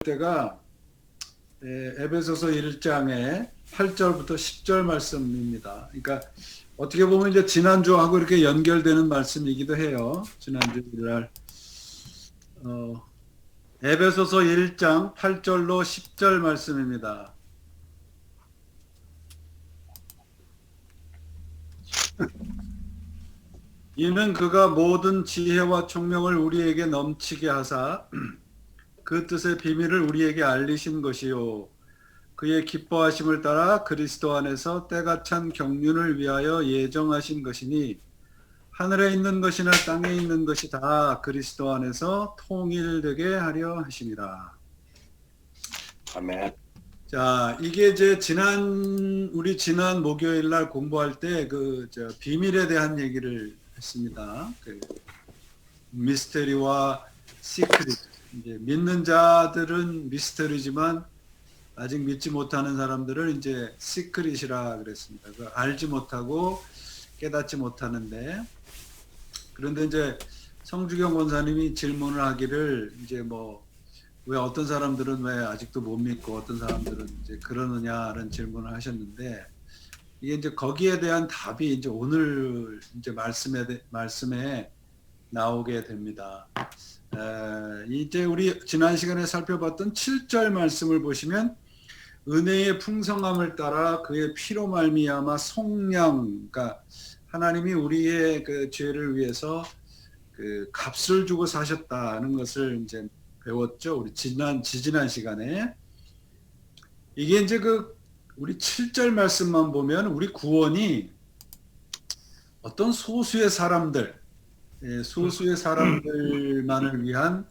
때가 에베소서 1장의 8절부터 10절 말씀입니다. 그러니까 어떻게 보면 이제 지난주하고 이렇게 연결되는 말씀이기도 해요. 지난주 날 에베소서 1장 8절로 10절 말씀입니다. 이는 그가 모든 지혜와 총명을 우리에게 넘치게 하사 그 뜻의 비밀을 우리에게 알리신 것이요 그의 기뻐하심을 따라 그리스도 안에서 때가 찬 경륜을 위하여 예정하신 것이니 하늘에 있는 것이나 땅에 있는 것이 다 그리스도 안에서 통일되게 하려 하심이라. 아멘. 자, 이게 이제 우리 지난 목요일 날 공부할 때 비밀에 대한 얘기를 했습니다. 미스테리와 시크릿. 이제 믿는 자들은 미스터리지만 아직 믿지 못하는 사람들은 이제 시크릿이라 그랬습니다. 알지 못하고 깨닫지 못하는데, 그런데 이제 성주경 권사님이 질문을 하기를 이제 왜 어떤 사람들은 왜 아직도 못 믿고 어떤 사람들은 이제 그러느냐는 질문을 하셨는데, 이게 이제 거기에 대한 답이 이제 오늘 이제 말씀에 나오게 됩니다. 이제 우리 지난 시간에 살펴봤던 7절 말씀을 보시면 은혜의 풍성함을 따라 그의 피로 말미암아 속량, 그러니까 하나님이 우리의 그 죄를 위해서 그 값을 주고 사셨다는 것을 이제 배웠죠. 우리 지난 시간에. 이게 이제 우리 7절 말씀만 보면 우리 구원이 어떤 소수의 사람들만을 위한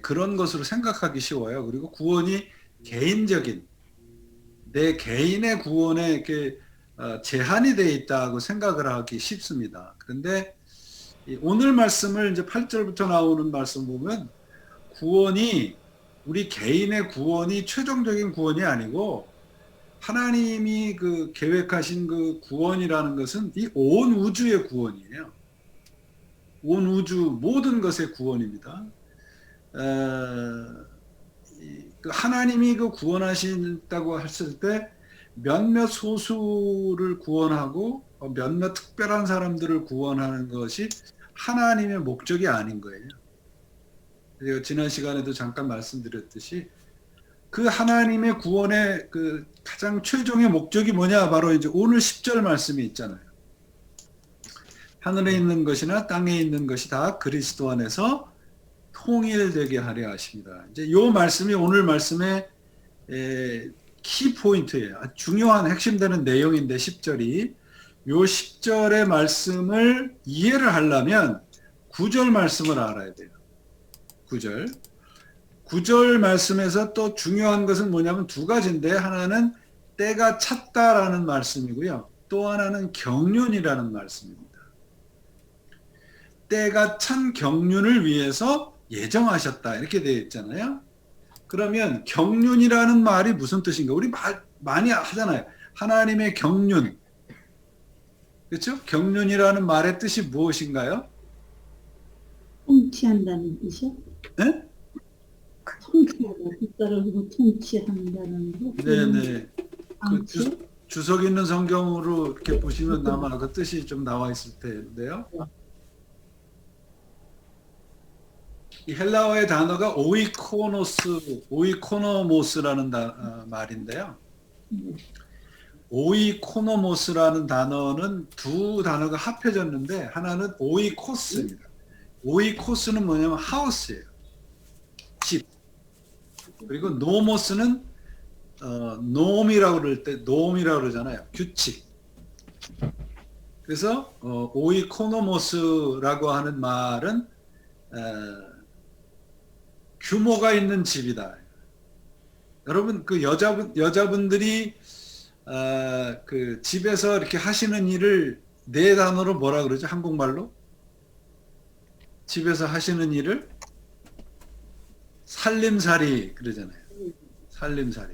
그런 것으로 생각하기 쉬워요. 그리고 구원이 개인적인 내 개인의 구원에 이렇게 제한이 되어 있다고 생각을 하기 쉽습니다. 그런데 오늘 말씀을 이제 8절부터 나오는 말씀 보면 구원이 우리 개인의 구원이 최종적인 구원이 아니고 하나님이 계획하신 그 구원이라는 것은 이 온 우주의 구원이에요. 온 우주 모든 것의 구원입니다. 하나님이 구원하신다고 했을 때 몇몇 소수를 구원하고 몇몇 특별한 사람들을 구원하는 것이 하나님의 목적이 아닌 거예요. 그리고 지난 시간에도 잠깐 말씀드렸듯이 그 하나님의 구원의 가장 최종의 목적이 뭐냐? 바로 이제 오늘 10절 말씀이 있잖아요. 하늘에 있는 것이나 땅에 있는 것이 다 그리스도 안에서 통일되게 하려 하십니다. 이제 요 말씀이 오늘 말씀의 키 포인트예요. 중요한 핵심되는 내용인데 10절이 요 10절의 말씀을 이해를 하려면 9절 말씀을 알아야 돼요. 9절 말씀에서 또 중요한 것은 뭐냐면 두 가지인데, 하나는 때가 찼다라는 말씀이고요. 또 하나는 경륜이라는 말씀입니다. 때가 찬 경륜을 위해서 예정하셨다 이렇게 되어 있잖아요. 그러면 경륜이라는 말이 무슨 뜻인가? 우리 많이 하잖아요. 하나님의 경륜. 그렇죠? 경륜이라는 말의 뜻이 무엇인가요? 통치한다는 뜻이요? 네? 통치하다. 뒷자를 두고 통치한다는 거. 네네. 주석 있는 성경으로 이렇게 보시면 아마 그 뜻이 좀 나와 있을 텐데요. 이 헬라어의 단어가 오이코노모스라는 말인데요. 오이코노모스라는 단어는 두 단어가 합해졌는데 하나는 오이코스입니다. 오이코스는 뭐냐면 하우스예요. 집. 그리고 노모스는 놈이라고 그럴 때 놈이라고 그러잖아요. 규칙. 그래서 오이코노모스라고 하는 말은 규모가 있는 집이다. 여러분 여자분들이 그 집에서 이렇게 하시는 일을 네 단어로 뭐라 그러죠? 한국말로? 집에서 하시는 일을 살림살이 그러잖아요. 살림살이.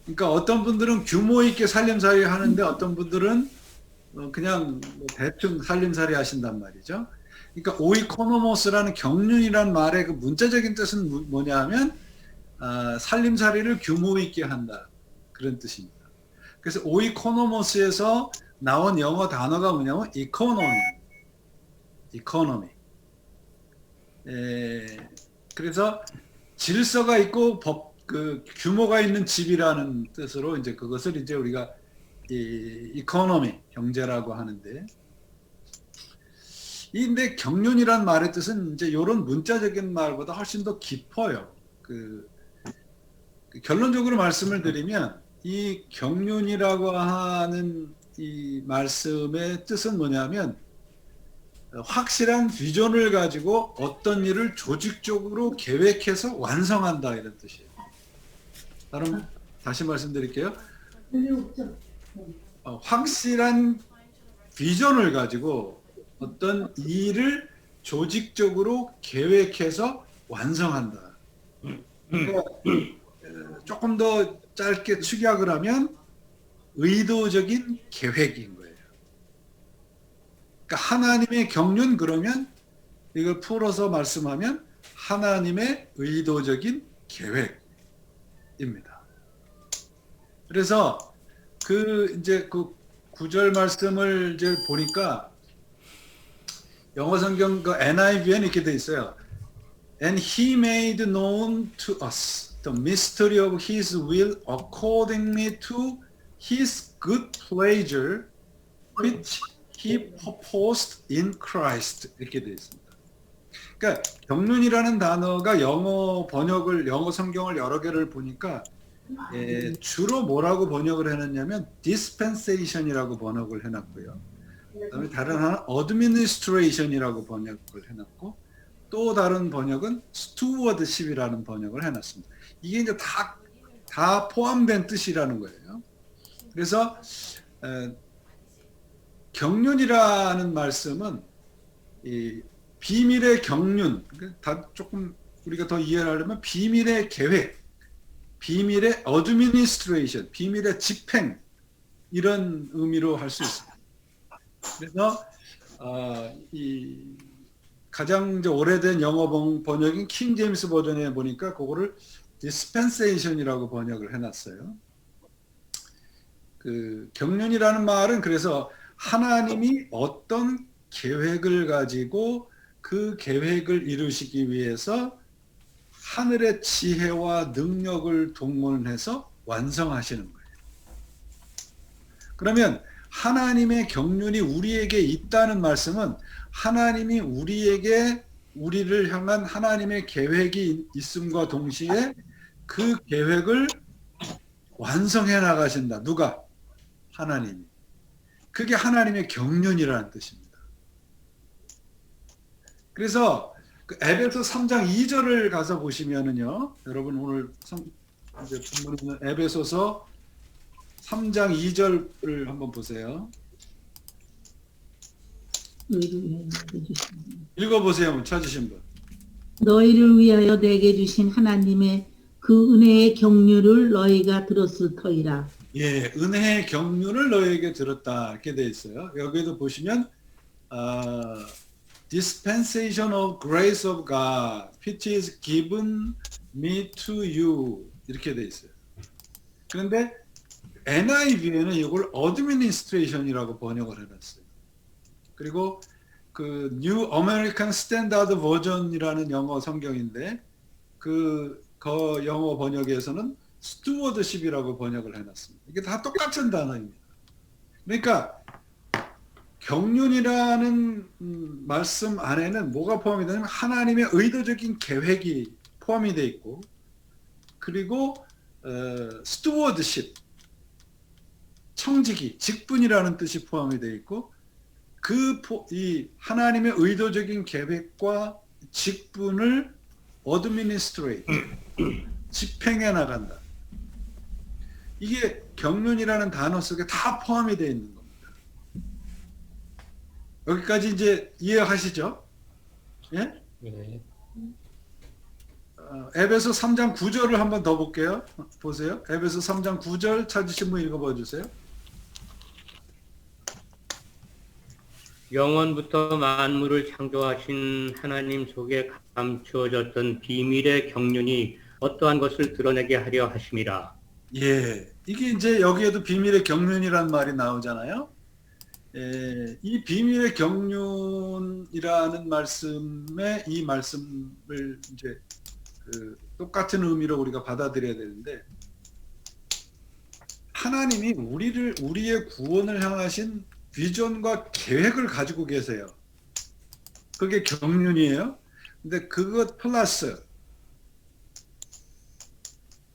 그러니까 어떤 분들은 규모 있게 살림살이 하는데 어떤 분들은 그냥 대충 살림살이 하신단 말이죠. 그러니까 오이코노모스라는 경륜이라는 말의 그 문자적인 뜻은 뭐냐 하면 살림살이를 규모 있게 한다. 그런 뜻입니다. 그래서 오이코노모스에서 나온 영어 단어가 뭐냐면 이코노미. 그래서 질서가 있고 규모가 있는 집이라는 뜻으로 이제 그것을 이제 우리가 이코노미 경제라고 하는데, 근데 경륜이란 말의 뜻은 이제 이런 문자적인 말보다 훨씬 더 깊어요. 결론적으로 말씀을 드리면 이 경륜이라고 하는 이 말씀의 뜻은 뭐냐면 확실한 비전을 가지고 어떤 일을 조직적으로 계획해서 완성한다, 이런 뜻이에요. 다시 말씀드릴게요. 확실한 비전을 가지고 어떤 일을 조직적으로 계획해서 완성한다. 그러니까 조금 더 짧게 축약을 하면 의도적인 계획인 거예요. 그러니까 하나님의 경륜, 그러면 이걸 풀어서 말씀하면 하나님의 의도적인 계획입니다. 그래서 이제 그 구절 말씀을 이제 보니까 영어 성경 NIV에는 이렇게 돼 있어요. And he made known to us the mystery of his will accordingly to his good pleasure which he purposed in Christ. 이렇게 되어 있습니다. 그러니까 경륜이라는 단어가 영어 성경을 여러 개를 보니까 주로 뭐라고 번역을 해놨냐면 dispensation이라고 번역을 해놨고요. 그다음에 다른 하나 administration이라고 번역을 해놨고, 또 다른 번역은 stewardship이라는 번역을 해놨습니다. 이게 이제 다 포함된 뜻이라는 거예요. 그래서 경륜이라는 말씀은 이 비밀의 경륜, 다 조금 우리가 더 이해를 하려면 비밀의 계획, 비밀의 administration, 비밀의 집행, 이런 의미로 할 수 있습니다. 그래서 이 가장 이제 오래된 영어 번역인 킹 제임스 버전에 보니까 그거를 dispensation이라고 번역을 해놨어요. 경륜이라는 말은 그래서 하나님이 어떤 계획을 가지고 그 계획을 이루시기 위해서 하늘의 지혜와 능력을 동원해서 완성하시는 거예요. 그러면 하나님의 경륜이 우리에게 있다는 말씀은 하나님이 우리를 향한 하나님의 계획이 있음과 동시에 그 계획을 완성해 나가신다. 누가? 하나님이. 그게 하나님의 경륜이라는 뜻입니다. 그래서 에베소 3장 2절을 가서 보시면은요, 여러분 오늘 이제 본문에 있는 에베소서 3장 2절을 한번 보세요. 읽어보세요. 찾으신 분. 너희를 위하여 내게 주신 하나님의 그 은혜의 경륜을 너희가 들었을 터이라. 예, 은혜의 경륜을 너희에게 들었다, 이렇게 돼 있어요. 여기도 보시면 dispensation of grace of God which is given me to you, 이렇게 돼 있어요. 그런데 NIV에는 이걸 administration이라고 번역을 해놨어요. 그리고 그 New American Standard Version이라는 영어 성경인데 그 영어 번역에서는 stewardship이라고 번역을 해놨습니다. 이게 다 똑같은 단어입니다. 그러니까 경륜이라는 말씀 안에는 뭐가 포함이 되냐면 하나님의 의도적인 계획이 포함이 되어 있고, 그리고 stewardship, 청지기, 직분이라는 뜻이 포함이 되어 있고, 이 하나님의 의도적인 계획과 직분을 administrate, 집행해 나간다. 이게 경륜이라는 단어 속에 다 포함이 되어 있는 겁니다. 여기까지 이제 이해하시죠? 예? 네. 에베소 3장 9절을 한번 더 볼게요. 보세요. 에베소 3장 9절 찾으신 분 읽어봐 주세요. 영원부터 만물을 창조하신 하나님 속에 감추어졌던 비밀의 경륜이 어떠한 것을 드러내게 하려 하심이라. 예, 이게 이제 여기에도 비밀의 경륜이라는 말이 나오잖아요. 예, 이 비밀의 경륜이라는 말씀에 이 말씀을 이제 그 똑같은 의미로 우리가 받아들여야 되는데, 하나님이 우리의 구원을 향하신 비전과 계획을 가지고 계세요. 그게 경륜이에요. 근데 그것 플러스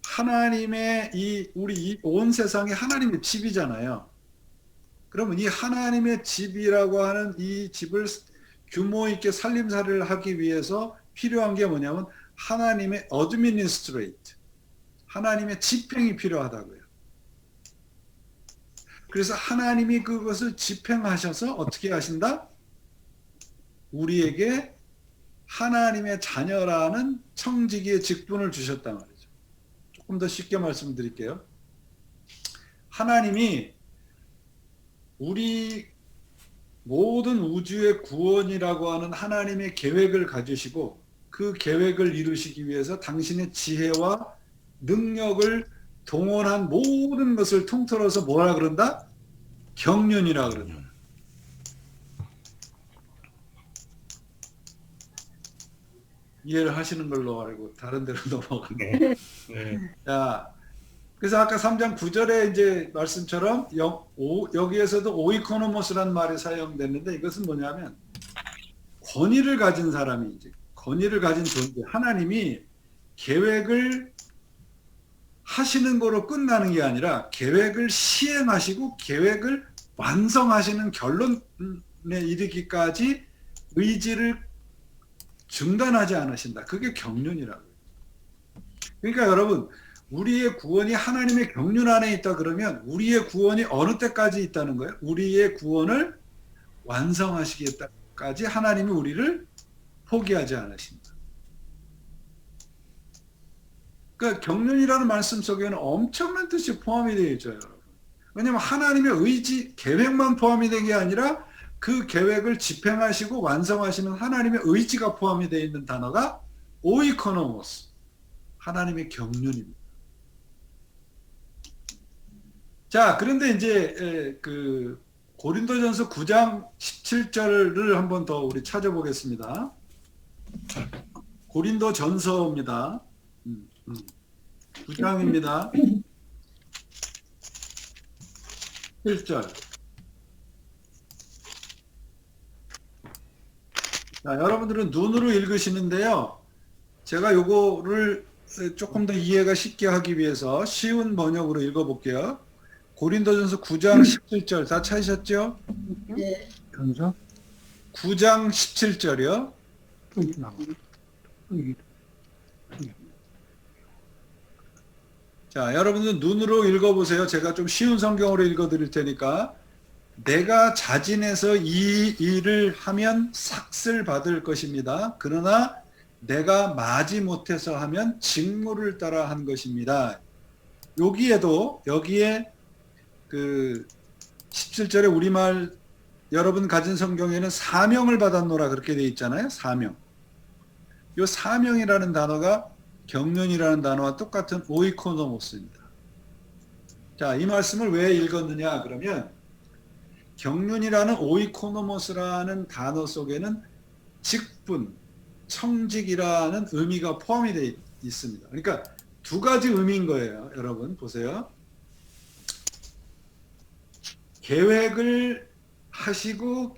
하나님의 우리 이 온 세상이 하나님의 집이잖아요. 그러면 이 하나님의 집이라고 하는 이 집을 규모 있게 살림살이를 하기 위해서 필요한 게 뭐냐면 하나님의 어드미니스트레이트, 하나님의 집행이 필요하다고요. 그래서 하나님이 그것을 집행하셔서 어떻게 하신다? 우리에게 하나님의 자녀라는 청지기의 직분을 주셨단 말이죠. 조금 더 쉽게 말씀드릴게요. 하나님이 우리 모든 우주의 구원이라고 하는 하나님의 계획을 가지시고 그 계획을 이루시기 위해서 당신의 지혜와 능력을 동원한 모든 것을 통틀어서 뭐라 그런다? 경륜이라 그런다. 이해를 하시는 걸로 알고 다른 데로 넘어가네. 자, 그래서 아까 3장 9절에 이제 말씀처럼 여기에서도 오이코노모스라는 말이 사용됐는데 이것은 뭐냐면 권위를 가진 사람이 이제 권위를 가진 존재, 하나님이 계획을 하시는 거로 끝나는 게 아니라 계획을 시행하시고 계획을 완성하시는 결론에 이르기까지 의지를 중단하지 않으신다. 그게 경륜이라고요. 그러니까 여러분, 우리의 구원이 하나님의 경륜 안에 있다 그러면 우리의 구원이 어느 때까지 있다는 거예요? 우리의 구원을 완성하시기까지 하나님이 우리를 포기하지 않으신다. 그러니까 경륜이라는 말씀 속에는 엄청난 뜻이 포함이 되어 있죠, 여러분. 왜냐하면 하나님의 의지, 계획만 포함이 된 게 아니라 그 계획을 집행하시고 완성하시는 하나님의 의지가 포함이 되어 있는 단어가 오이코노모스, 하나님의 경륜입니다. 자, 그런데 이제 그 고린도전서 9장 17절을 한번 더 우리 찾아보겠습니다. 고린도전서입니다. 9장입니다. 1절. 자, 여러분들은 눈으로 읽으시는데요. 제가 요거를 조금 더 이해가 쉽게 하기 위해서 쉬운 번역으로 읽어볼게요. 고린도전서 9장 17절 다 찾으셨죠? 네. 전서 9장 17절이요. 자, 여러분들 눈으로 읽어보세요. 제가 좀 쉬운 성경으로 읽어드릴 테니까. 내가 자진해서 이 일을 하면 삭슬 받을 것입니다. 그러나 내가 마지못해서 하면 직무를 따라 한 것입니다. 여기에 그 17절에 우리말 여러분 가진 성경에는 사명을 받았노라 그렇게 돼 있잖아요. 사명. 이 사명이라는 단어가 경륜이라는 단어와 똑같은 오이코노모스입니다. 자, 이 말씀을 왜 읽었느냐 그러면 경륜이라는 오이코노모스라는 단어 속에는 직분, 청직이라는 의미가 포함이 되어 있습니다. 그러니까 두 가지 의미인 거예요. 여러분 보세요. 계획을 하시고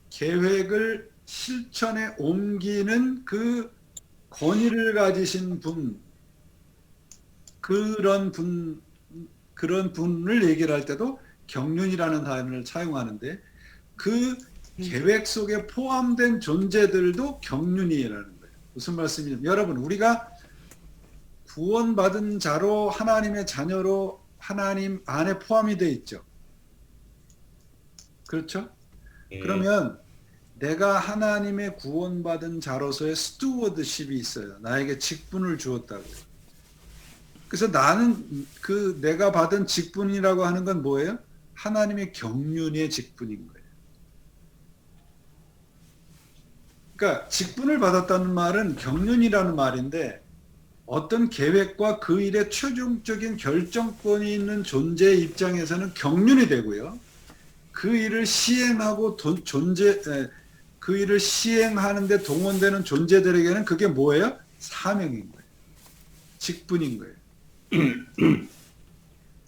계획을 실천에 옮기는 그 권위를 가지신 분, 그런 분을 얘기를 할 때도 경륜이라는 단어를 사용하는데 그 계획 속에 포함된 존재들도 경륜이라는 거예요. 무슨 말씀이냐면 여러분 우리가 구원받은 자로 하나님의 자녀로 하나님 안에 포함이 돼 있죠. 그렇죠? 그러면 내가 하나님의 구원받은 자로서의 스튜어드십이 있어요. 나에게 직분을 주었다고요. 그래서 나는 그 내가 받은 직분이라고 하는 건 뭐예요? 하나님의 경륜의 직분인 거예요. 그러니까 직분을 받았다는 말은 경륜이라는 말인데 어떤 계획과 그 일의 최종적인 결정권이 있는 존재의 입장에서는 경륜이 되고요. 그 일을 시행하고 그 일을 시행하는데 동원되는 존재들에게는 그게 뭐예요? 사명인 거예요. 직분인 거예요.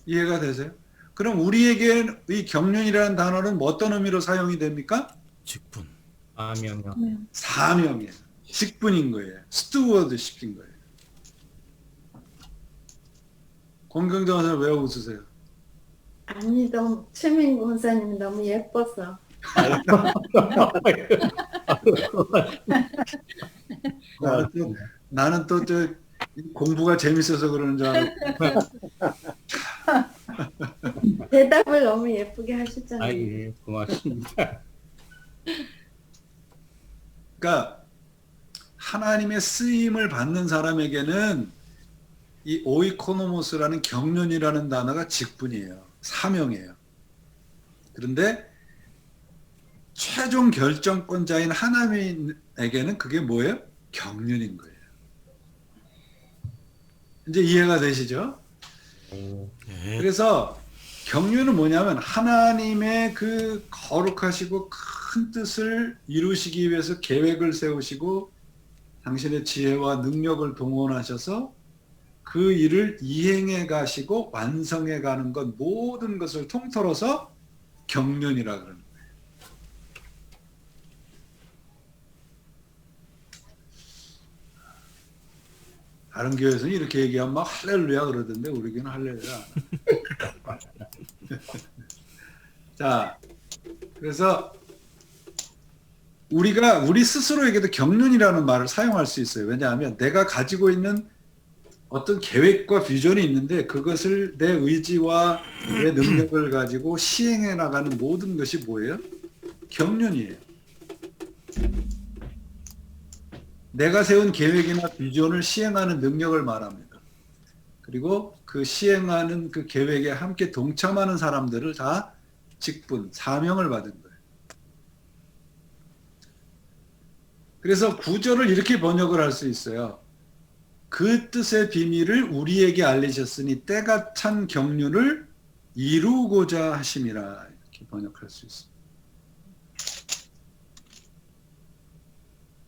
이해가 되세요? 그럼 우리에게 이 경륜이라는 단어는 어떤 의미로 사용이 됩니까? 직분. 사명이요. 사명이에요. 직분인 거예요. 스튜어드 시킨 거예요. 권경정 선생님 왜 웃으세요? 아니, 너무, 최민구 원사님이 너무 예뻐서. 나는 또 저 공부가 재밌어서 그러는 줄 알고. 대답을 너무 예쁘게 하셨잖아요. 예, 고맙습니다. 그러니까 하나님의 쓰임을 받는 사람에게는 이 오이코노모스라는 경륜이라는 단어가 직분이에요. 사명이에요. 그런데 최종 결정권자인 하나님에게는 그게 뭐예요? 경륜인 거예요. 이제 이해가 되시죠? 예. 그래서 경륜은 뭐냐면 하나님의 그 거룩하시고 큰 뜻을 이루시기 위해서 계획을 세우시고 당신의 지혜와 능력을 동원하셔서 그 일을 이행해 가시고 완성해 가는 것 모든 것을 통틀어서 경륜이라 그러는 거예요. 다른 교회에서는 이렇게 얘기하면 막 할렐루야 그러던데 우리 교회는 할렐루야 안 해요. 자, 그래서 우리 스스로에게도 경륜이라는 말을 사용할 수 있어요. 왜냐하면 내가 가지고 있는 어떤 계획과 비전이 있는데 그것을 내 의지와 내 능력을 가지고 시행해 나가는 모든 것이 뭐예요? 경륜이에요. 내가 세운 계획이나 비전을 시행하는 능력을 말합니다. 그리고 그 시행하는 그 계획에 함께 동참하는 사람들을 다 직분, 사명을 받은 거예요. 그래서 구절을 이렇게 번역을 할 수 있어요. 그 뜻의 비밀을 우리에게 알리셨으니 때가 찬 경륜을 이루고자 하심이라 이렇게 번역할 수 있습니다.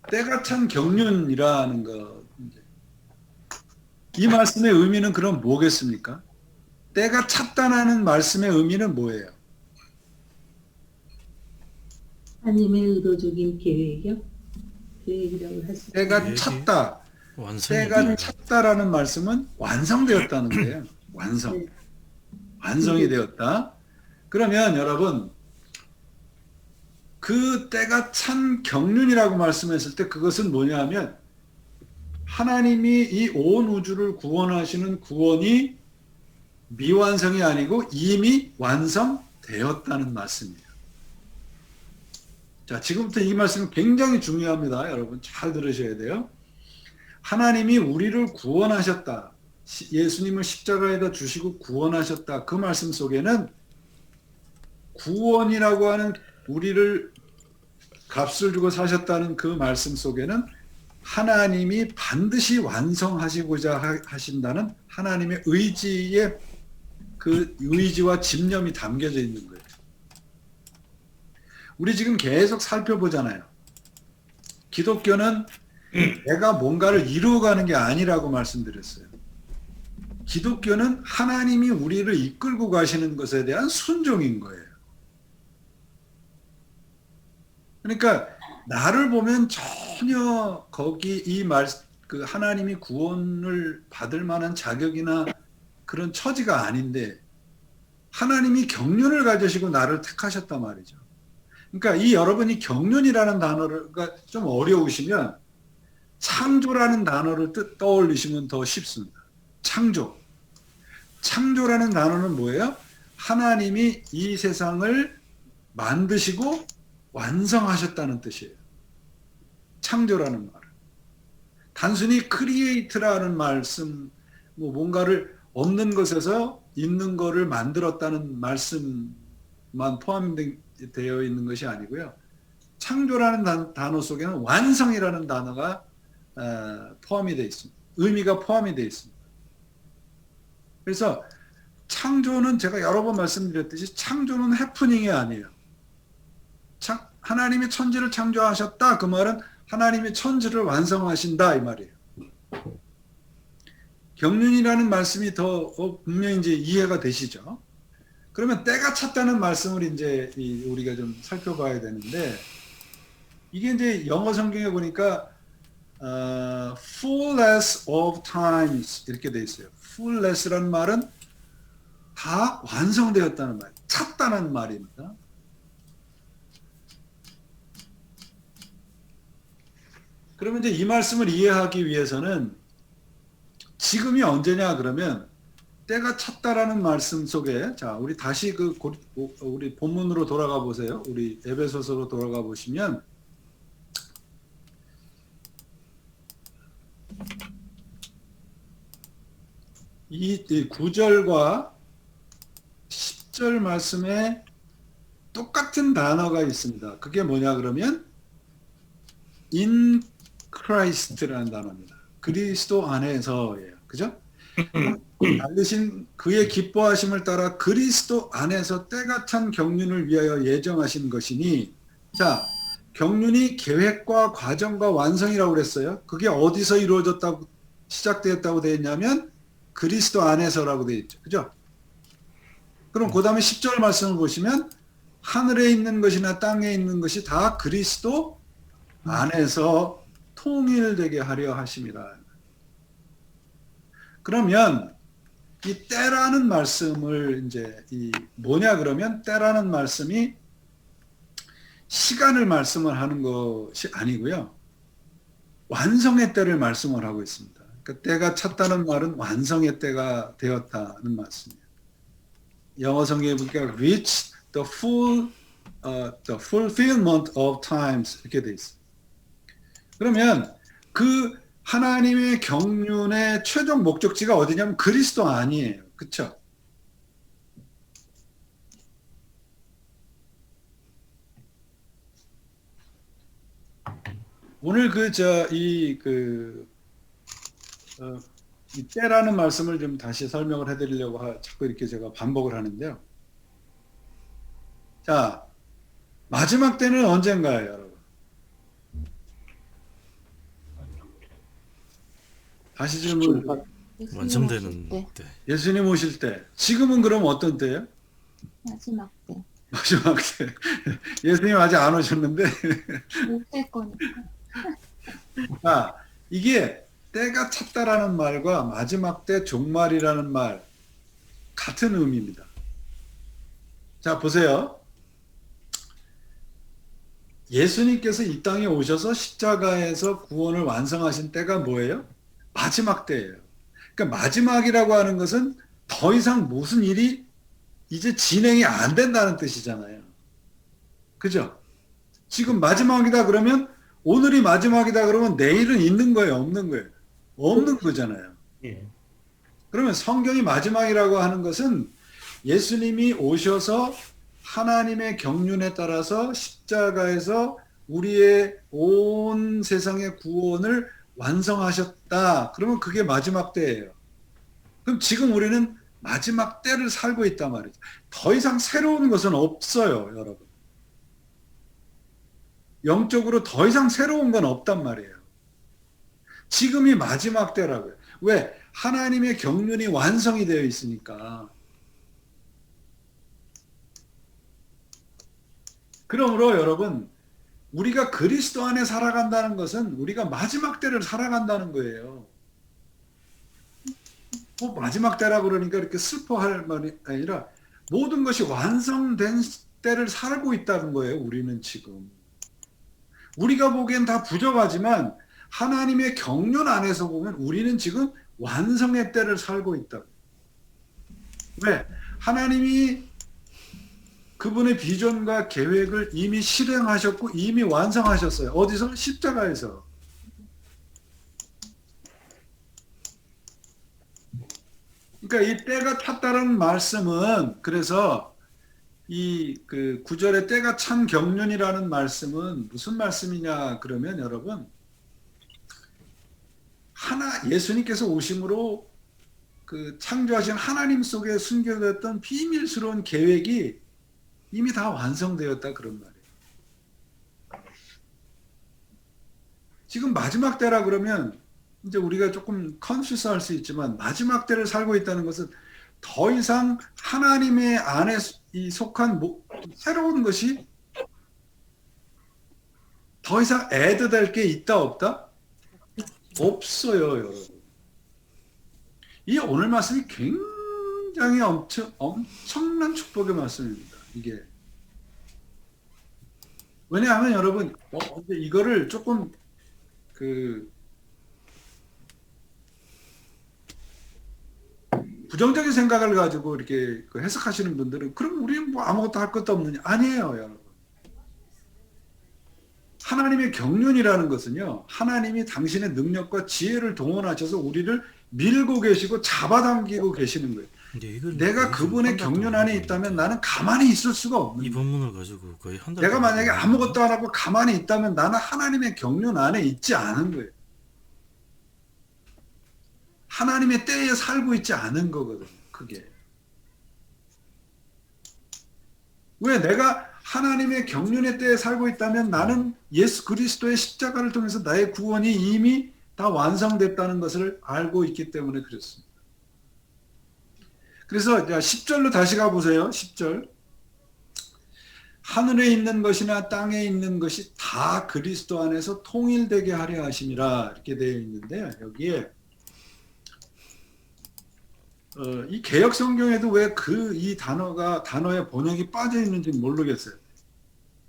때가 찬 경륜이라는 것. 이 말씀의 의미는 그럼 뭐겠습니까? 때가 찼다는 말씀의 의미는 뭐예요? 하나님의 의도적인 계획이요? 계획이라고 할 수 있어요. 때가 찼다. 완성이 때가 돼요. 찼다라는 말씀은 완성되었다는 거예요. 완성. 네. 완성이 되었다. 그러면 여러분 그 때가 찬 경륜이라고 말씀했을 때 그것은 뭐냐면 하나님이 이 온 우주를 구원하시는 구원이 미완성이 아니고 이미 완성되었다는 말씀이에요. 자, 지금부터 이 말씀은 굉장히 중요합니다. 여러분 잘 들으셔야 돼요. 하나님이 우리를 구원하셨다. 예수님을 십자가에다 주시고 구원하셨다. 그 말씀 속에는 구원이라고 하는 우리를 값을 주고 사셨다는 그 말씀 속에는 하나님이 반드시 완성하시고자 하신다는 하나님의 의지의 그 의지와 집념이 담겨져 있는 거예요. 우리 지금 계속 살펴보잖아요. 기독교는 내가 뭔가를 이루어가는 게 아니라고 말씀드렸어요. 기독교는 하나님이 우리를 이끌고 가시는 것에 대한 순종인 거예요. 그러니까 나를 보면 전혀 거기 그 하나님이 구원을 받을 만한 자격이나 그런 처지가 아닌데 하나님이 경륜을 가지시고 나를 택하셨단 말이죠. 그러니까 이 여러분이 경륜이라는 단어가 좀 어려우시면 창조라는 단어를 떠올리시면 더 쉽습니다. 창조. 창조라는 단어는 뭐예요? 하나님이 이 세상을 만드시고 완성하셨다는 뜻이에요. 창조라는 말은. 단순히 크리에이트라는 말씀, 뭔가를 없는 것에서 있는 거를 만들었다는 말씀만 포함되어 있는 것이 아니고요. 창조라는 단어 속에는 완성이라는 단어가 포함이 되어 있습니다. 의미가 포함이 되어 있습니다. 그래서 창조는 제가 여러 번 말씀드렸듯이 창조는 해프닝이 아니에요. 하나님이 천지를 창조하셨다. 그 말은 하나님이 천지를 완성하신다 이 말이에요. 경륜이라는 말씀이 더 분명히 이제 이해가 되시죠? 그러면 때가 찼다는 말씀을 이제 우리가 좀 살펴봐야 되는데 이게 이제 영어 성경에 보니까 fullness of times 이렇게 돼 있어요. fullness라는 말은 다 완성되었다는 말, 찼다는 말입니다. 그러면 이제 이 말씀을 이해하기 위해서는 지금이 언제냐 그러면 때가 찼다라는 말씀 속에 자 우리 다시 우리 본문으로 돌아가 보세요. 우리 에베소서로 돌아가 보시면 이 9절과 10절 말씀에 똑같은 단어가 있습니다. 그게 뭐냐 그러면 in Christ라는 단어입니다. 그리스도 안에서예요. 그죠? 달리신 그의 기뻐하심을 따라 그리스도 안에서 때가 찬 경륜을 위하여 예정하신 것이니 자 경륜이 계획과 과정과 완성이라고 그랬어요. 그게 어디서 이루어졌다고 시작되었다고 되어 있냐면 그리스도 안에서라고 되어 있죠. 그죠? 그럼 그 다음에 10절 말씀을 보시면 하늘에 있는 것이나 땅에 있는 것이 다 그리스도 안에서 통일되게 하려 하심이라. 그러면 이 때라는 말씀을 이제 뭐냐 그러면 때라는 말씀이 시간을 말씀을 하는 것이 아니고요. 완성의 때를 말씀을 하고 있습니다. 그러니까 때가 찼다는 말은 완성의 때가 되었다는 말씀이에요. 영어 성경에 보니까 reach the fulfillment of times 이렇게 돼 있어요. 그러면 그 하나님의 경륜의 최종 목적지가 어디냐면 그리스도 아니에요. 그렇죠? 오늘 이 때라는 말씀을 좀 다시 설명을 해드리려고 자꾸 이렇게 제가 반복을 하는데요. 자, 마지막 때는 언젠가요, 여러분? 다시 질문. 완성되는 때. 예수님 오실 때. 지금은 그럼 어떤 때예요? 마지막 때. 마지막 때. 예수님 아직 안 오셨는데. 못 될 거니까. 아, 이게 때가 찼다라는 말과 마지막 때 종말이라는 말 같은 의미입니다. 자, 보세요. 예수님께서 이 땅에 오셔서 십자가에서 구원을 완성하신 때가 뭐예요? 마지막 때예요. 그러니까 마지막이라고 하는 것은 더 이상 무슨 일이 이제 진행이 안 된다는 뜻이잖아요. 그죠? 지금 마지막이다 그러면 오늘이 마지막이다 그러면 내일은 있는 거예요? 없는 거예요? 없는 거잖아요. 예. 그러면 성경이 마지막이라고 하는 것은 예수님이 오셔서 하나님의 경륜에 따라서 십자가에서 우리의 온 세상의 구원을 완성하셨다. 그러면 그게 마지막 때예요. 그럼 지금 우리는 마지막 때를 살고 있단 말이죠. 더 이상 새로운 것은 없어요, 여러분. 영적으로 더 이상 새로운 건 없단 말이에요. 지금이 마지막 때라고요. 왜? 하나님의 경륜이 완성이 되어 있으니까. 그러므로 여러분, 우리가 그리스도 안에 살아간다는 것은 우리가 마지막 때를 살아간다는 거예요. 뭐 마지막 때라고 그러니까 이렇게 슬퍼할 말이 아니라 모든 것이 완성된 때를 살고 있다는 거예요. 우리는 지금. 우리가 보기엔 다 부족하지만 하나님의 경륜 안에서 보면 우리는 지금 완성의 때를 살고 있다. 왜? 하나님이 그분의 비전과 계획을 이미 실행하셨고 이미 완성하셨어요. 어디서? 십자가에서. 그러니까 이 때가 찼다는 말씀은 그래서 이 9절에 때가 찬 경륜이라는 말씀은 무슨 말씀이냐 그러면 여러분 예수님께서 오심으로 그 창조하신 하나님 속에 숨겨졌던 비밀스러운 계획이 이미 다 완성되었다 그런 말이에요. 지금 마지막 때라 그러면 이제 우리가 조금 컨퓨스 할 수 있지만 마지막 때를 살고 있다는 것은 더 이상 하나님의 안에 속한 새로운 것이 더 이상 애드될 게 있다 없다? 없어요, 여러분. 이 오늘 말씀이 굉장히 엄청난 축복의 말씀입니다. 이게 왜냐하면 여러분 이거를 조금 부정적인 생각을 가지고 이렇게 해석하시는 분들은 그럼 우리는 뭐 아무것도 할 것도 없느냐? 아니에요, 여러분. 하나님의 경륜이라는 것은요, 하나님이 당신의 능력과 지혜를 동원하셔서 우리를 밀고 계시고 잡아당기고 계시는 거예요. 근데 이걸 내가 그분의 경륜 안에 있다면 나는 가만히 있을 수가 없는 이 거예요. 본문을 가지고 거의 한 달. 내가 만약에 아무것도 안 하고 가만히 있다면 나는 하나님의 경륜 안에 있지 않은 거예요. 하나님의 때에 살고 있지 않은 거거든요. 그게. 왜 내가 하나님의 경륜의 때에 살고 있다면 나는 예수 그리스도의 십자가를 통해서 나의 구원이 이미 다 완성됐다는 것을 알고 있기 때문에 그렇습니다. 그래서 10절로 다시 가보세요. 10절. 하늘에 있는 것이나 땅에 있는 것이 다 그리스도 안에서 통일되게 하려 하심이라 이렇게 되어 있는데 여기에 이 개역 성경에도 왜 이 단어의 번역이 빠져 있는지 모르겠어요.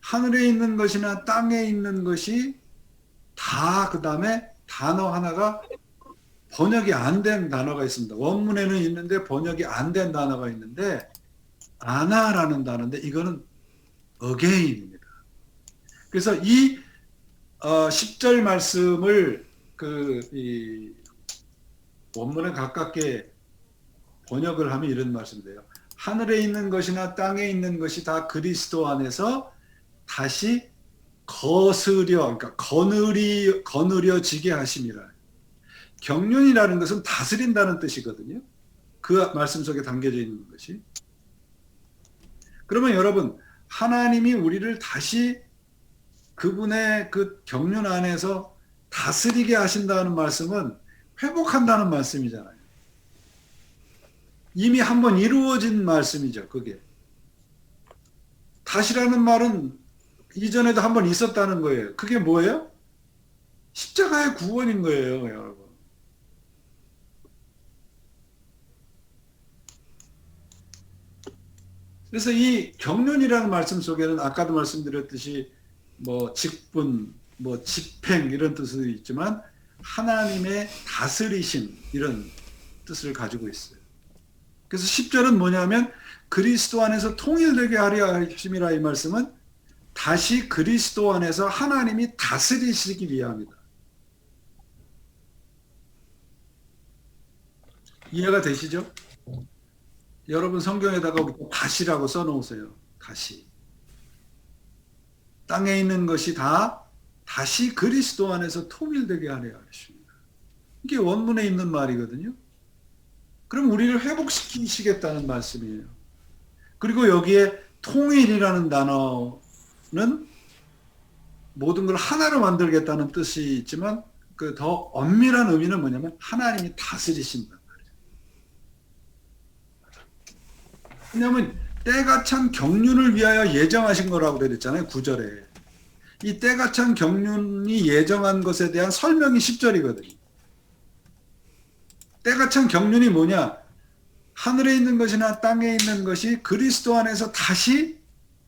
하늘에 있는 것이나 땅에 있는 것이 다 그 다음에 단어 하나가 번역이 안 된 단어가 있습니다. 원문에는 있는데 번역이 안 된 단어가 있는데 아나라는 단어인데 이거는 again입니다. 그래서 이 10절 말씀을 이 원문에 가깝게 번역을 하면 이런 말씀이에요. 하늘에 있는 것이나 땅에 있는 것이 다 그리스도 안에서 다시 그러니까 거느려지게 하심이라. 경륜이라는 것은 다스린다는 뜻이거든요. 그 말씀 속에 담겨져 있는 것이. 그러면 여러분, 하나님이 우리를 다시 그분의 그 경륜 안에서 다스리게 하신다는 말씀은 회복한다는 말씀이잖아요. 이미 한번 이루어진 말씀이죠, 그게. 다시라는 말은 이전에도 한번 있었다는 거예요. 그게 뭐예요? 십자가의 구원인 거예요, 여러분. 그래서 이 경륜이라는 말씀 속에는 아까도 말씀드렸듯이 뭐 직분, 뭐 집행 이런 뜻도 있지만 하나님의 다스리심 이런 뜻을 가지고 있어요. 그래서 10절은 뭐냐면 그리스도 안에서 통일되게 하려 하심이라 이 말씀은 다시 그리스도 안에서 하나님이 다스리시기 위함이다. 이해가 되시죠? 여러분 성경에다가 다시라고 써놓으세요. 다시. 땅에 있는 것이 다 다시 그리스도 안에서 통일되게 하려 하십니다. 이게 원문에 있는 말이거든요. 그럼 우리를 회복시키시겠다는 말씀이에요. 그리고 여기에 통일이라는 단어는 모든 걸 하나로 만들겠다는 뜻이 있지만 그 더 엄밀한 의미는 뭐냐면 하나님이 다스리신다. 왜냐하면 때가 찬 경륜을 위하여 예정하신 거라고 그랬잖아요. 9절에. 이 때가 찬 경륜이 예정한 것에 대한 설명이 10절이거든요. 때가 찬 경륜이 뭐냐? 하늘에 있는 것이나 땅에 있는 것이 그리스도 안에서 다시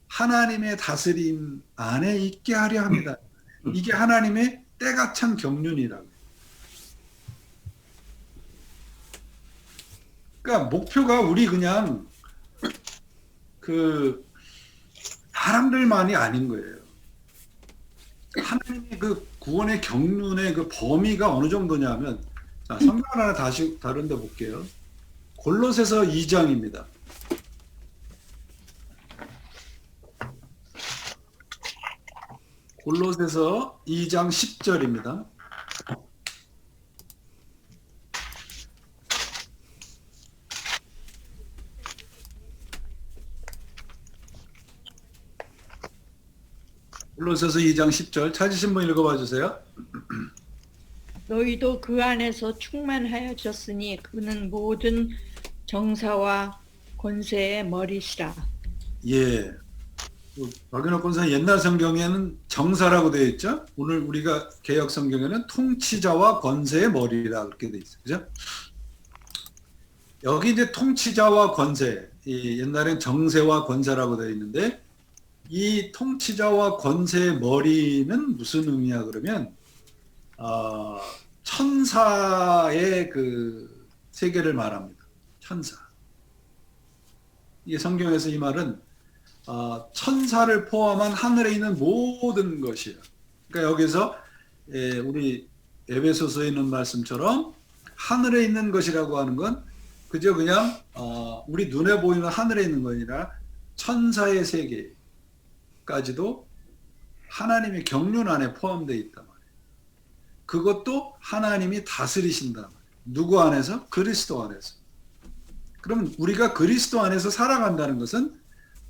하나님의 다스림 안에 있게 하려 합니다. 이게 하나님의 때가 찬 경륜이라고. 그러니까 목표가 우리 그냥 사람들만이 아닌 거예요. 하나님의 그 구원의 경륜의 그 범위가 어느 정도냐면, 자, 성경 하나 다시 다른 데 볼게요. 골로새서 2장입니다. 골로새서 2장 10절입니다. 골로새서 2장 10절 찾으신 분 읽어봐 주세요. 너희도 그 안에서 충만하여졌으니 그는 모든 정사와 권세의 머리시라. 예. 박윤호 권사 옛날 성경에는 정사라고 되어 있죠. 오늘 우리가 개역 성경에는 통치자와 권세의 머리라 그렇게 되어 있어요. 그죠? 여기 이제 통치자와 권세, 옛날엔 정세와 권세라고 되어 있는데 이 통치자와 권세의 머리는 무슨 의미야 그러면 천사의 그 세계를 말합니다. 천사. 이 성경에서 이 말은 천사를 포함한 하늘에 있는 모든 것이에요. 그러니까 여기서 우리 에베소서에 있는 말씀처럼 하늘에 있는 것이라고 하는 건 그저 그냥 우리 눈에 보이는 하늘에 있는 거 아니라 천사의 세계까지도 하나님의 경륜 안에 포함되어 있단 말이에요. 그것도 하나님이 다스리신단 말이에요. 누구 안에서? 그리스도 안에서. 그럼 우리가 그리스도 안에서 살아간다는 것은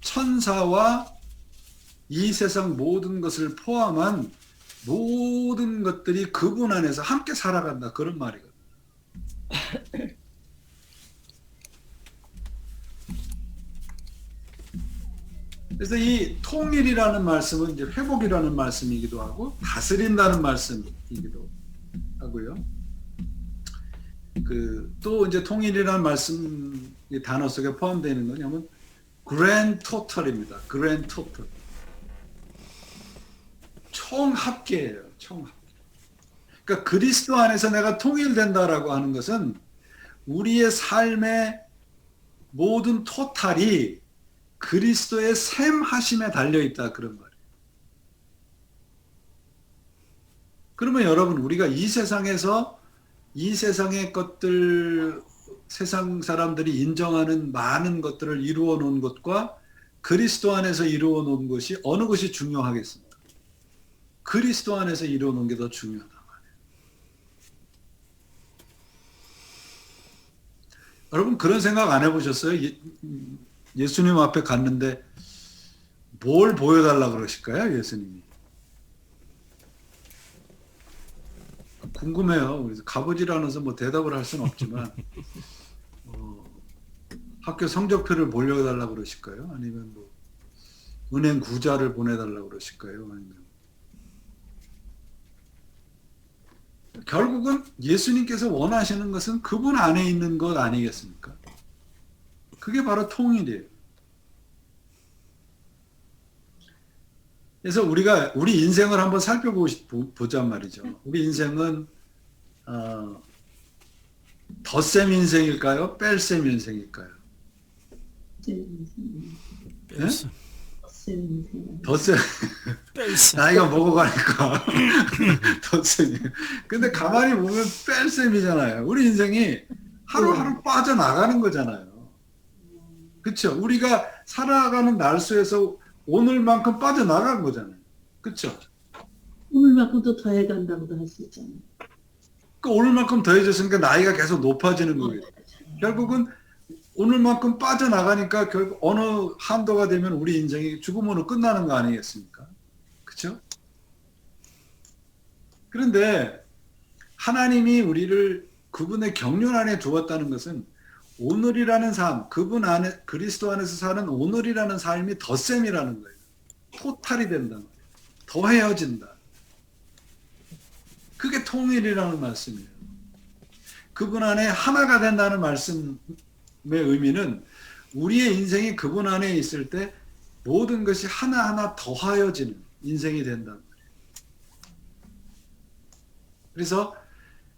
천사와 이 세상 모든 것을 포함한 모든 것들이 그분 안에서 함께 살아간다. 그런 말이거든요. 그래서 이 통일이라는 말씀은 이제 회복이라는 말씀이기도 하고 다스린다는 말씀이기도 하고요. 또 이제 통일이라는 말씀 이 단어 속에 포함되어 있는 거냐면 그랜드 토털입니다. 그랜드 토털. 총합계예요. 총합계. 그러니까 그리스도 안에서 내가 통일된다라고 하는 것은 우리의 삶의 모든 토탈이 그리스도의 샘하심에 달려있다 그런 말이에요. 그러면 여러분 우리가 이 세상에서 이 세상의 것들 세상 사람들이 인정하는 많은 것들을 이루어 놓은 것과 그리스도 안에서 이루어 놓은 것이 어느 것이 중요하겠습니까? 그리스도 안에서 이루어 놓은 게 더 중요하단 말이에요. 여러분 그런 생각 안 해보셨어요? 예수님 앞에 갔는데 뭘 보여달라 그러실까요? 예수님이. 궁금해요. 그래서 가보질 않아서 뭐 대답을 할 수는 없지만 학교 성적표를 보여달라 그러실까요? 아니면 뭐 은행 구자를 보내달라 그러실까요? 아니면 결국은 예수님께서 원하시는 것은 그분 안에 있는 것 아니겠습니까? 그게 바로 통일이에요. 그래서 우리가 우리 인생을 한번 살펴보자 말이죠. 우리 인생은 덧셈 인생일까요? 뺄셈 인생일까요? 덧셈. 나이가 먹어가니까 덧셈이. 근데 가만히 보면 뺄셈이잖아요. 우리 인생이 하루하루 빠져나가는 거잖아요. 그렇죠? 우리가 살아가는 날수에서 오늘만큼 빠져나간 거잖아요. 그렇죠? 오늘만큼 더 더해간다고도 할 수 있잖아요. 그 오늘만큼 더해졌으니까 나이가 계속 높아지는 거예요. 결국은 오늘만큼 빠져나가니까 결국 어느 한도가 되면 우리 인생이 죽음으로 끝나는 거 아니겠습니까? 그렇죠? 그런데 하나님이 우리를 그분의 경륜 안에 두었다는 것은 오늘이라는 삶, 그분 안에 그리스도 안에서 사는 오늘이라는 삶이 덧셈이라는 거예요. 토탈이 된다는 거예요. 더해져진다. 그게 통일이라는 말씀이에요. 그분 안에 하나가 된다는 말씀의 의미는 우리의 인생이 그분 안에 있을 때 모든 것이 하나하나 더하여지는 인생이 된다는 거예요. 그래서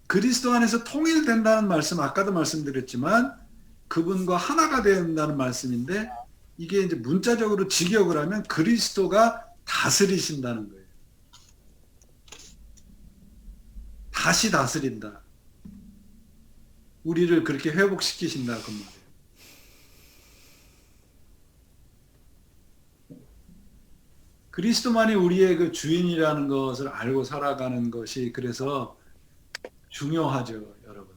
그리스도 안에서 통일된다는 말씀, 아까도 말씀드렸지만 그분과 하나가 된다는 말씀인데 이게 이제 문자적으로 직역을 하면 그리스도가 다스리신다는 거예요. 다시 다스린다. 우리를 그렇게 회복시키신다 그 말이에요. 그리스도만이 우리의 그 주인이라는 것을 알고 살아가는 것이 그래서 중요하죠, 여러분.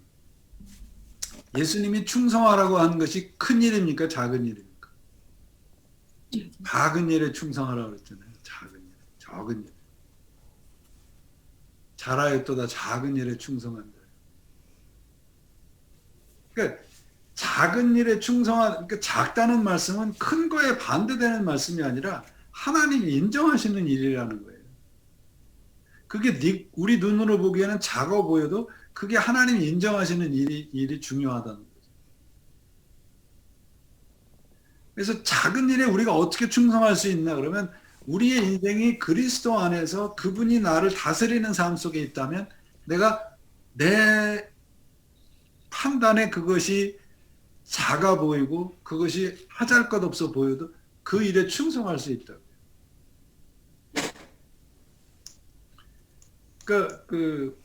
예수님이 충성하라고 하는 것이 큰 일입니까? 작은 일입니까? 작은 일에 충성하라고 그랬잖아요. 작은 일. 적은 일. 잘하였도다 작은 일에 충성한다. 그러니까 작은 일에 그러니까 작다는 말씀은 큰 거에 반대되는 말씀이 아니라 하나님이 인정하시는 일이라는 거예요. 그게 우리 눈으로 보기에는 작아 보여도 그게 하나님이 인정하시는 일이 중요하다는 거죠. 그래서 작은 일에 우리가 어떻게 충성할 수 있나 그러면 우리의 인생이 그리스도 안에서 그분이 나를 다스리는 삶 속에 있다면 내가 내 판단에 그것이 작아 보이고 그것이 하잘것없어 보여도 그 일에 충성할 수 있다. 그러니까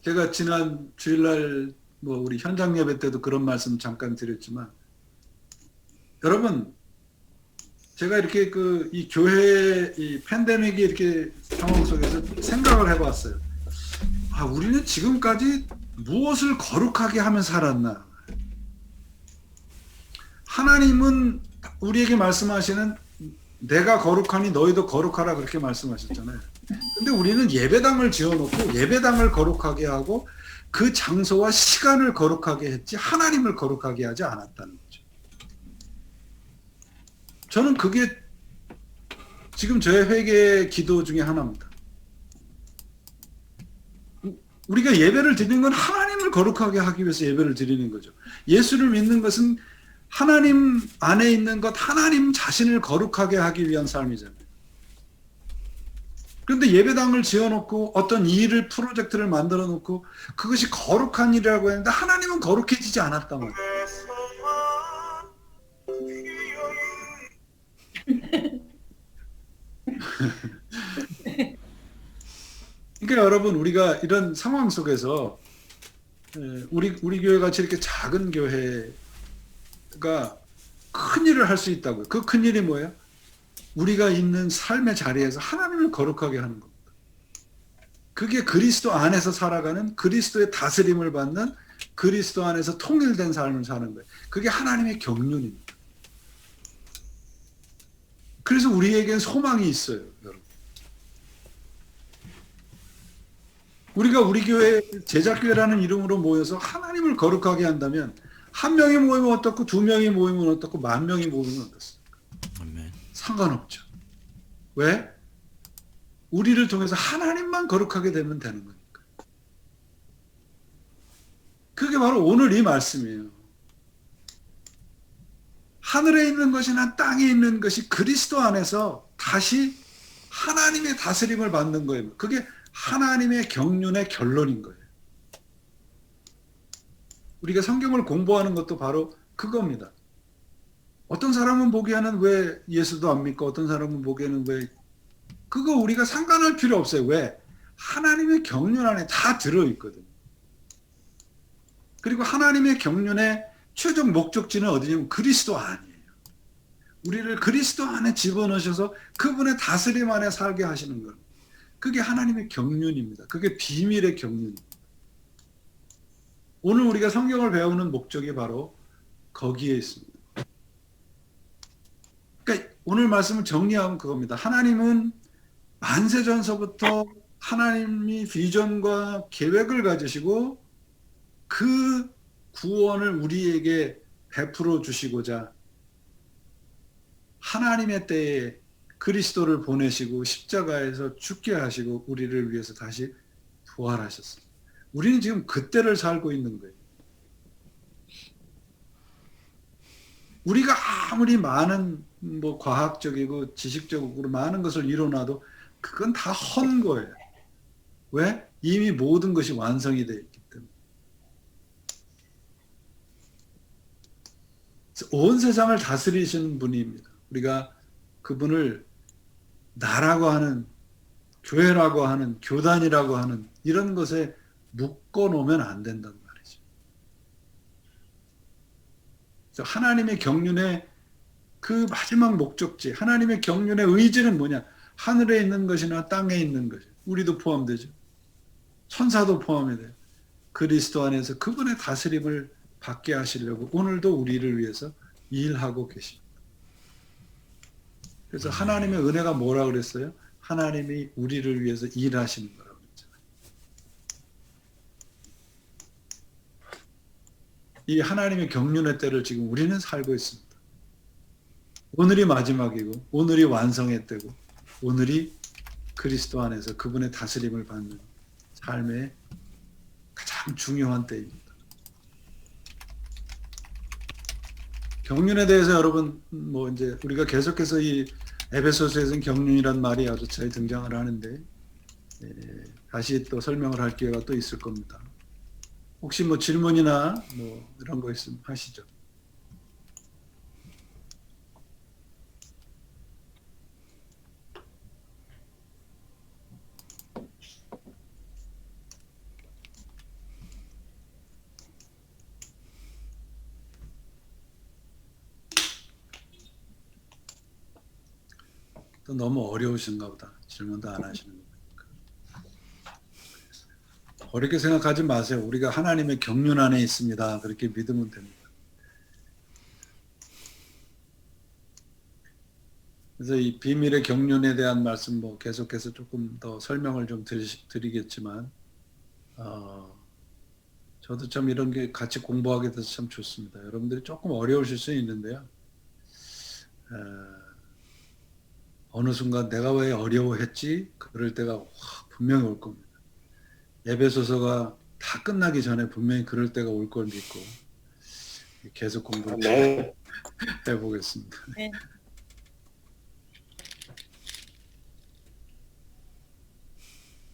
제가 지난 주일날 우리 현장 예배 때도 그런 말씀 잠깐 드렸지만 여러분 제가 이렇게 이 교회 이 팬데믹이 이렇게 상황 속에서 생각을 해봤어요. 우리는 지금까지 무엇을 거룩하게 하며 살았나? 하나님은 우리에게 말씀하시는 내가 거룩하니 너희도 거룩하라 그렇게 말씀하셨잖아요. 근데 우리는 예배당을 지어놓고 예배당을 거룩하게 하고 그 장소와 시간을 거룩하게 했지 하나님을 거룩하게 하지 않았다는 거죠. 저는 그게 지금 저의 회개 기도 중에 하나입니다. 우리가 예배를 드리는 건 하나님을 거룩하게 하기 위해서 예배를 드리는 거죠. 예수를 믿는 것은 하나님 안에 있는 것, 하나님 자신을 거룩하게 하기 위한 삶이잖아요. 그런데 예배당을 지어놓고 어떤 일을, 프로젝트를 만들어 놓고 그것이 거룩한 일이라고 했는데 하나님은 거룩해지지 않았단 말이에요. 그러니까 여러분 우리가 이런 상황 속에서 우리 교회 같이 이렇게 작은 교회가 큰 일을 할 수 있다고요. 그 큰 일이 뭐예요? 우리가 있는 삶의 자리에서 하나님을 거룩하게 하는 겁니다. 그게 그리스도 안에서 살아가는 그리스도의 다스림을 받는 그리스도 안에서 통일된 삶을 사는 거예요. 그게 하나님의 경륜입니다. 그래서 우리에겐 소망이 있어요, 여러분. 우리가 우리 교회 제자교회라는 이름으로 모여서 하나님을 거룩하게 한다면 한 명이 모이면 어떻고 두 명이 모이면 어떻고 만 명이 모이면 어떻습니까? 아멘. 상관없죠. 왜? 우리를 통해서 하나님만 거룩하게 되면 되는 거니까. 그게 바로 오늘 이 말씀이에요. 하늘에 있는 것이나 땅에 있는 것이 그리스도 안에서 다시 하나님의 다스림을 받는 거예요. 그게 하나님의 경륜의 결론인 거예요. 우리가 성경을 공부하는 것도 바로 그겁니다. 어떤 사람은 보기에는 왜 예수도 안 믿고 어떤 사람은 보기에는 왜 그거 우리가 상관할 필요 없어요. 왜? 하나님의 경륜 안에 다 들어있거든요. 그리고 하나님의 경륜의 최종 목적지는 어디냐면 그리스도 안이에요. 우리를 그리스도 안에 집어넣으셔서 그분의 다스림 안에 살게 하시는 것. 그게 하나님의 경륜입니다. 그게 비밀의 경륜입니다. 오늘 우리가 성경을 배우는 목적이 바로 거기에 있습니다. 그러니까 오늘 말씀을 정리하면 그겁니다. 하나님은 만세전서부터 하나님이 비전과 계획을 가지시고 그 구원을 우리에게 베풀어 주시고자 하나님의 때에 그리스도를 보내시고 십자가에서 죽게 하시고 우리를 위해서 다시 부활하셨습니다. 우리는 지금 그때를 살고 있는 거예요. 우리가 아무리 많은 과학적이고 지식적으로 많은 것을 이뤄놔도 그건 다 헌 거예요. 왜? 이미 모든 것이 완성이 되어 있기 때문에. 온 세상을 다스리시는 분입니다. 우리가 그분을 나라고 하는, 교회라고 하는, 교단이라고 하는 이런 것에 묶어놓으면 안 된다는 말이죠. 그래서 하나님의 경륜의 그 마지막 목적지, 하나님의 경륜의 의지는 뭐냐? 하늘에 있는 것이나 땅에 있는 것, 우리도 포함되죠. 천사도 포함이 돼요. 그리스도 안에서 그분의 다스림을 받게 하시려고 오늘도 우리를 위해서 일하고 계십니다. 그래서 하나님의 은혜가 뭐라 그랬어요? 하나님이 우리를 위해서 일하시는 거라고 했잖아요. 이 하나님의 경륜의 때를 지금 우리는 살고 있습니다. 오늘이 마지막이고 오늘이 완성의 때고 오늘이 그리스도 안에서 그분의 다스림을 받는 삶의 가장 중요한 때입니다. 경륜에 대해서 여러분 뭐 이제 우리가 계속해서 이 에베소서에서는 경륜이란 말이 아주 잘 등장을 하는데 다시 또 설명을 할 기회가 또 있을 겁니다. 혹시 뭐 질문이나 뭐 이런 거 있으면 하시죠. 또 너무 어려우신가 보다. 질문도 안 하시는 거니까. 어렵게 생각하지 마세요. 우리가 하나님의 경륜 안에 있습니다. 그렇게 믿으면 됩니다. 그래서 이 비밀의 경륜에 대한 말씀 뭐 계속해서 조금 더 설명을 좀 드리겠지만 저도 참 이런 게 같이 공부하게 돼서 참 좋습니다. 여러분들이 조금 어려우실 수 있는데요. 어느 순간 내가 왜 어려워했지? 그럴 때가 분명히 올 겁니다. 에베소서가 다 끝나기 전에 분명히 그럴 때가 올 걸 믿고 계속 공부를 아멘. 해보겠습니다. 네.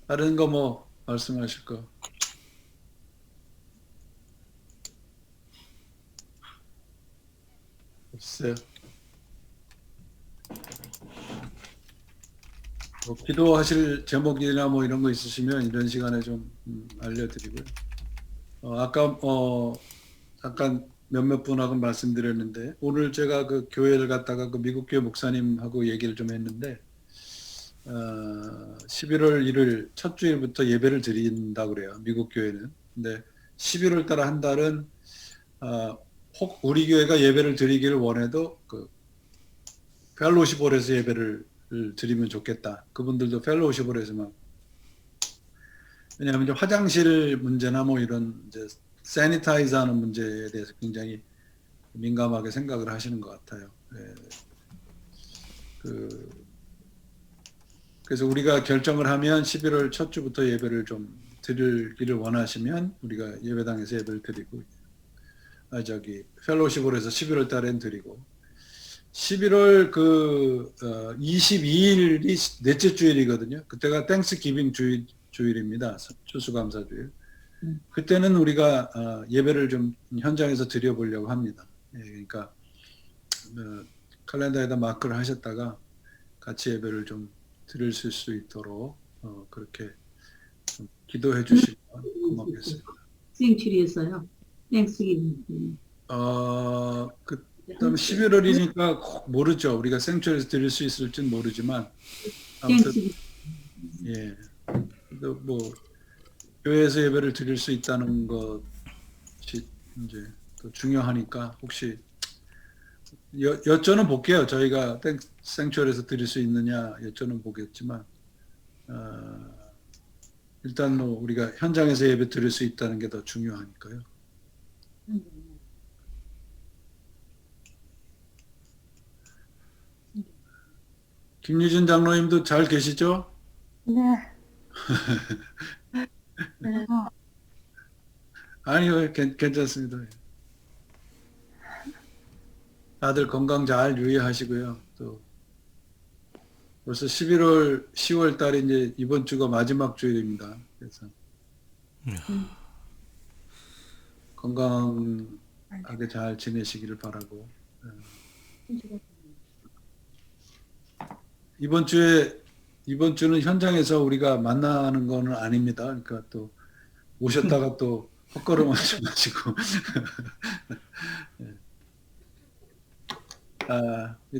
다른 거 뭐 말씀하실 거? 없어요? 뭐 기도하실 제목이나 뭐 이런 거 있으시면 이런 시간에 좀 알려드리고요. 아까 잠깐 몇몇 분하고 말씀드렸는데 오늘 제가 그 교회를 갔다가 그 미국 교회 목사님하고 얘기를 좀 했는데 11월 1일 첫 주일부터 예배를 드린다고 그래요. 미국 교회는. 근데 11월 달 한 달은 혹 우리 교회가 예배를 드리기를 원해도 그 펠로시볼에서 예배를 드리면 좋겠다. 그분들도 펠로시볼에서만. 왜냐하면 이제 화장실 문제나 뭐 이런 이제 세니타이즈하는 문제에 대해서 굉장히 민감하게 생각을 하시는 것 같아요. 그래서 우리가 결정을 하면 11월 첫 주부터 예배를 좀 드리기를 원하시면 우리가 예배당에서 예배를 드리고 펠로시볼에서 11월 달엔 드리고 11월 22일이 넷째 주일이거든요. 그때가 땡스기빙 주일입니다. 추수감사주일. 그때는 우리가 예배를 좀 현장에서 드려보려고 합니다. 그러니까 칼렌더에다 마크를 하셨다가 같이 예배를 좀 드릴 수 있도록 그렇게 좀 기도해 주시면 고맙겠습니다. 생출이었어요. 땡스기빙. 그다음에 11월이니까 모르죠. 우리가 생초에서 드릴 수 있을지는 모르지만 아무튼 예, 뭐 교회에서 예배를 드릴 수 있다는 것이 이제 또 중요하니까 혹시 여쭤는 볼게요. 저희가 생초에서 드릴 수 있느냐 여쭤는 보겠지만 일단 뭐 우리가 현장에서 예배 드릴 수 있다는 게 더 중요하니까요. 김유진 장로님도 잘 계시죠? 네. 네. 아니요, 괜찮습니다. 다들 건강 잘 유의하시고요. 또 벌써 11월, 10월 달에 이제 이번 주가 마지막 주일입니다. 그래서 건강하게 잘 지내시기를 바라고. 이번 주는 현장에서 우리가 만나는 거는 아닙니다. 그러니까 또 오셨다가 또 헛걸음 하지 마시고.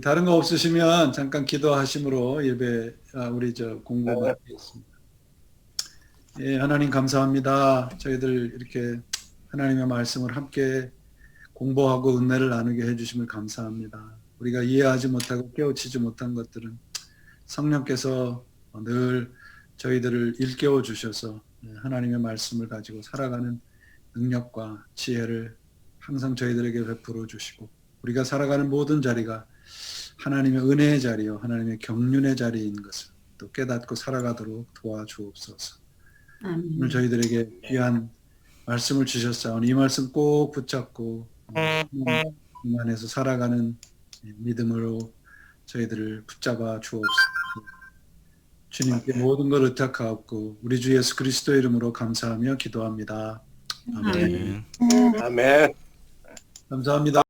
다른 거 없으시면 잠깐 기도하심으로 예배 우리 공부 마치겠습니다. 예, 하나님 감사합니다. 저희들 이렇게 하나님의 말씀을 함께 공부하고 은혜를 나누게 해주심을 감사합니다. 우리가 이해하지 못하고 깨우치지 못한 것들은 성령께서 늘 저희들을 일깨워 주셔서 하나님의 말씀을 가지고 살아가는 능력과 지혜를 항상 저희들에게 베풀어 주시고 우리가 살아가는 모든 자리가 하나님의 은혜의 자리요 하나님의 경륜의 자리인 것을 또 깨닫고 살아가도록 도와주옵소서. 아멘. 오늘 저희들에게 귀한 말씀을 주셨사오니 이 말씀 꼭 붙잡고 이 안에서 살아가는 믿음으로 저희들을 붙잡아 주옵소서. 주님께 모든 걸 의탁하옵고 우리 주 예수 그리스도 이름으로 감사하며 기도합니다. 아멘. 아멘. 아멘. 감사합니다.